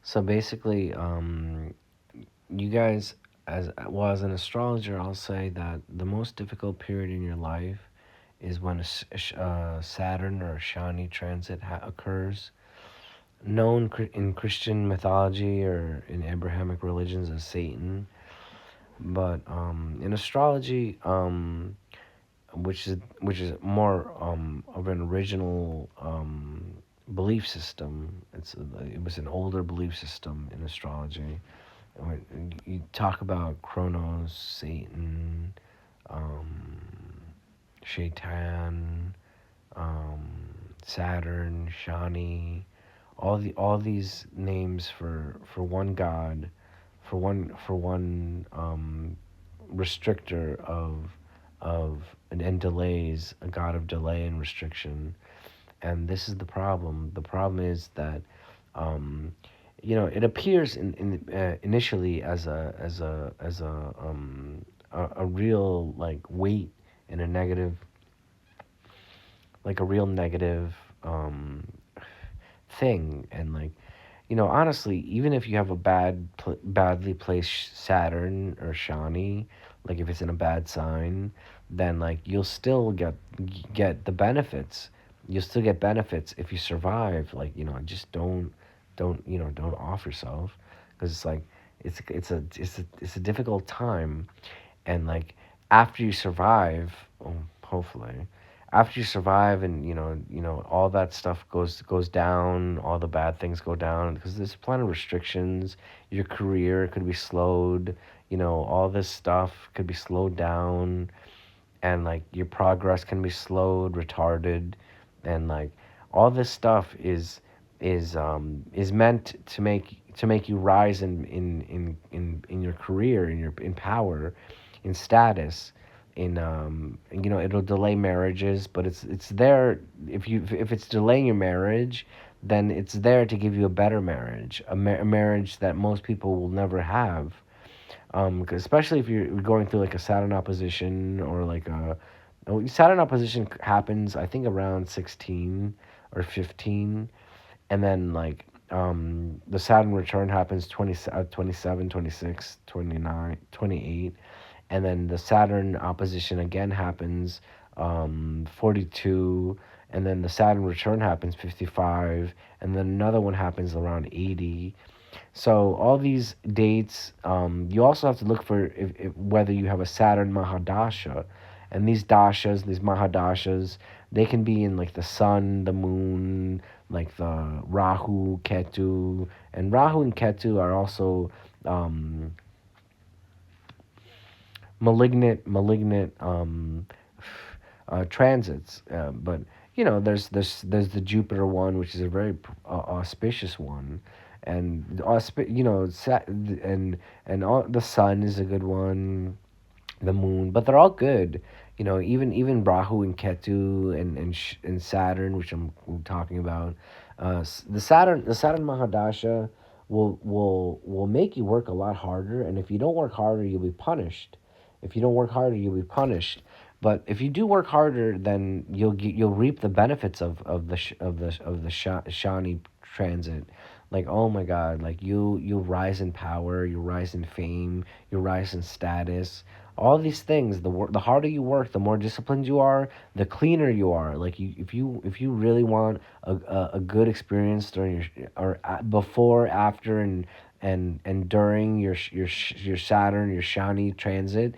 So basically, you guys, as an astrologer, I'll say that the most difficult period in your life is when Saturn or Shani transit occurs, known in Christian mythology or in Abrahamic religions as Satan. But in astrology, which is more of an original belief system. It was an older belief system in astrology. You talk about Kronos, Satan, um, Shaitan, um, Saturn, Shani, all these names for one god, for one restrictor of and delays, a god of delay and restriction. And this is the problem. The problem is that um, it appears initially as a real like weight and a negative, like a real negative um, thing. And like, honestly, even if you have a badly placed Saturn or Shani, like if it's in a bad sign, then like you'll still get the benefits. You'll still get benefits if you survive. Like, just don't off yourself, because it's like it's a difficult time. And like after you survive, hopefully, after you survive, and all that stuff goes down, all the bad things go down, because there's plenty of restrictions. Your career could be slowed, all this stuff could be slowed down. And like your progress can be slowed, retarded. And like all this stuff is meant to make you rise in your career, in power, in status. It'll delay marriages, but it's there. If it's delaying your marriage, then it's there to give you a better marriage, a marriage that most people will never have. 'Cause especially if you're going through like a Saturn opposition, or like a Saturn opposition happens, I think, around 16 or 15. And then like the Saturn return happens 27, 26, 29, 28. And then the Saturn opposition again happens 42. And then the Saturn return happens 55. And then another one happens around 80. So all these dates, you also have to look for if whether you have a Saturn Mahadasha. And these Mahadashas, they can be in like the sun, the moon, like the Rahu, Ketu. And Rahu and Ketu are also um, malignant transits. But there's the Jupiter one, which is a very auspicious one. And and all, the sun is a good one, the moon, but they're all good. Even Rahu and Ketu and Saturn, which I'm talking about. The Saturn Mahadasha will make you work a lot harder, and if you don't work harder, you'll be punished. If you don't work harder, you'll be punished. But if you do work harder, then you'll reap the benefits of the Shani transit. Like, oh my God, like you'll rise in power, you'll rise in fame, you'll rise in status. All these things, the harder you work, the more disciplined you are, the cleaner you are. Like, if you really want a good experience during before, after, and during your Saturn, your Shani transit,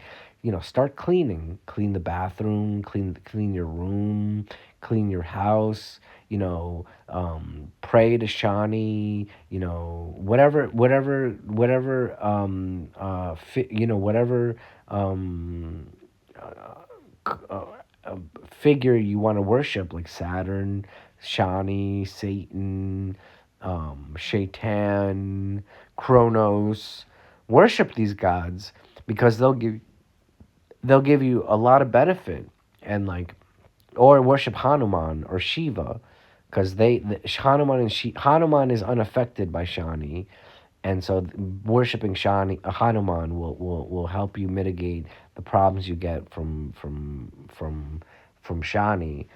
start cleaning. Clean the bathroom, clean your room, clean your house. Pray to Shani. Whatever. Whatever um, uh, figure you want to worship, like Saturn, Shani, Satan, Shaitan, Kronos. Worship these gods, because they'll give you a lot of benefit. And like, or worship Hanuman or Shiva, because Hanuman is unaffected by Shani. And so worshiping Hanuman will help you mitigate the problems you get from Shani.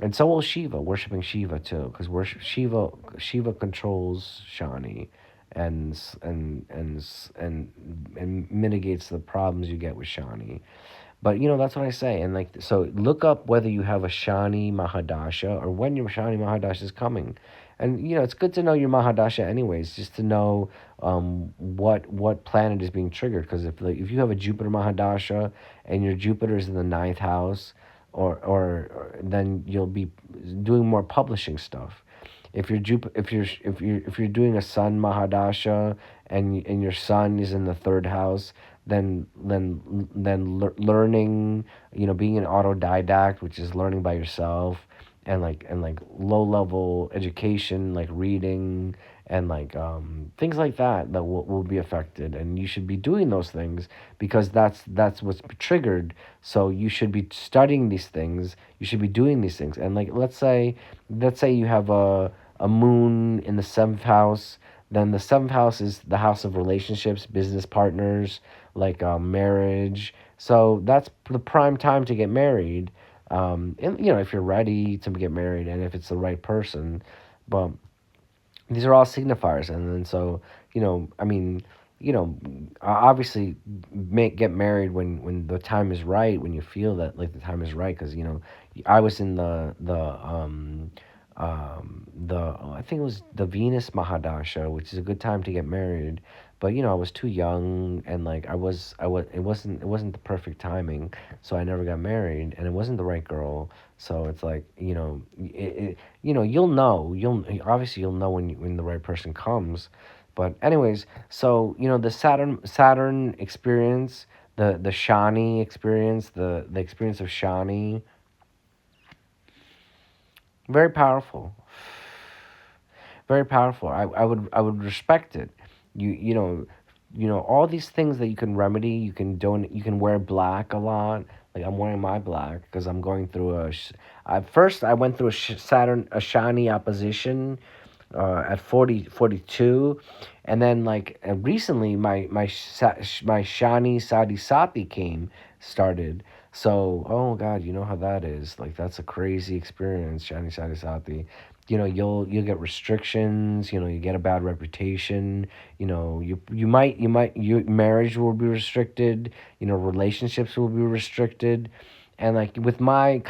And so will Shiva, worshiping Shiva too, because worship Shiva controls Shani, and mitigates the problems you get with Shani. But that's what I say. And like, so look up whether you have a Shani Mahadasha or when your Shani Mahadasha is coming. And it's good to know your Mahadasha anyways, just to know what planet is being triggered. Because if you have a Jupiter Mahadasha and your Jupiter is in the ninth house, or then you'll be doing more publishing stuff. If you're doing a Sun Mahadasha and your Sun is in the third house, learning, being an autodidact, which is learning by yourself, and low level education like reading and things like that will be affected, and you should be doing those things because that's what's triggered. So you should be studying these things, you should be doing these things. And like, let's say you have a moon in the seventh house, then the seventh house is the house of relationships, business partners, like marriage. So that's the prime time to get married. And if you're ready to get married and if it's the right person. But these are all signifiers. And then so, I mean, obviously get married when the time is right, when you feel that like the time is right. Because I was in I think it was the Venus Mahadasha, which is a good time to get married. But I was too young, and like I was it wasn't the perfect timing, so I never got married, and it wasn't the right girl. So it's like, you'll obviously you'll know when the right person comes. But anyways, so the Saturn experience, the Shani experience, the experience of Shani, very powerful, very powerful. I would respect it. All these things that you can remedy. You can wear black a lot. Like, I'm wearing my black because I'm going through first I went through a Shani opposition at 42, and then like recently my Shani Sadi Sati came started. So, oh God, you know how that is. Like, that's a crazy experience, Shani Sadi Sati. You'll get restrictions. You get a bad reputation. Your marriage will be restricted. Relationships will be restricted. And like, with my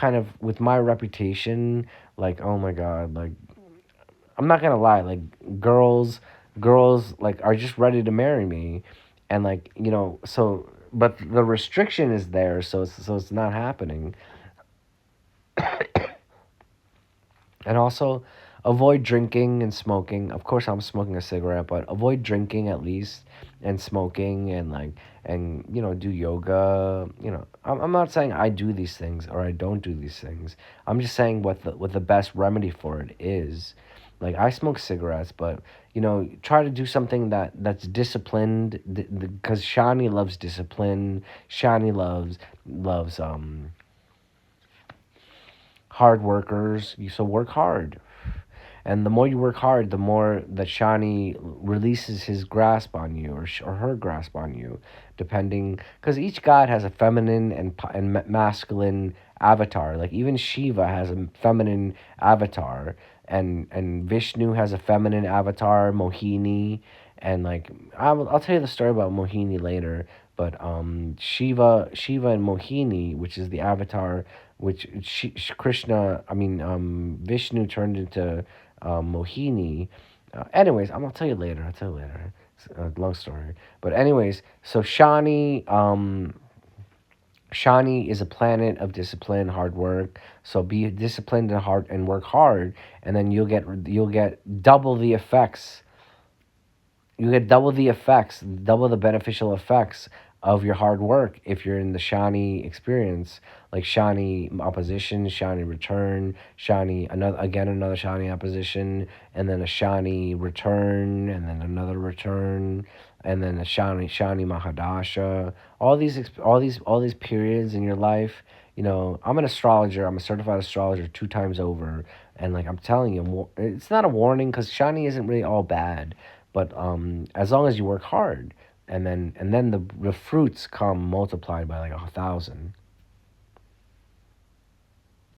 reputation, like, oh my God, like, I'm not gonna lie, like, girls like are just ready to marry me, and like, so, but the restriction is there, so it's not happening. And also, avoid drinking and smoking. Of course, I'm smoking a cigarette, but avoid drinking at least, and smoking, and do yoga. I'm not saying I do these things or I don't do these things. I'm just saying what the best remedy for it is. Like, I smoke cigarettes, but try to do something that's disciplined, because Shani loves discipline. Shani loves hard workers. So work hard. And the more you work hard, the more that Shani releases his grasp on you, or her grasp on you, depending, because each god has a feminine and masculine avatar. Like, even Shiva has a feminine avatar, and Vishnu has a feminine avatar, Mohini, and like, I'll tell you the story about Mohini later. But Shiva and Mohini, which is the avatar which Krishna, I mean, Vishnu turned into Mohini. Anyways, I'm gonna tell you later. I'll tell you later. It's a long story. But anyways, so Shani is a planet of discipline, hard work. So be disciplined and work hard, and then you'll get double the effects. You get double the beneficial effects of your hard work if you're in the Shani experience, like Shani opposition, Shani return, another Shani opposition, and then a Shani return, and then another return, and then a Shani Mahadasha. All these periods in your life. I'm an astrologer. I'm a certified astrologer 2 times over, and like, I'm telling you, it's not a warning because Shani isn't really all bad, but as long as you work hard, and then the fruits come multiplied by like 1,000.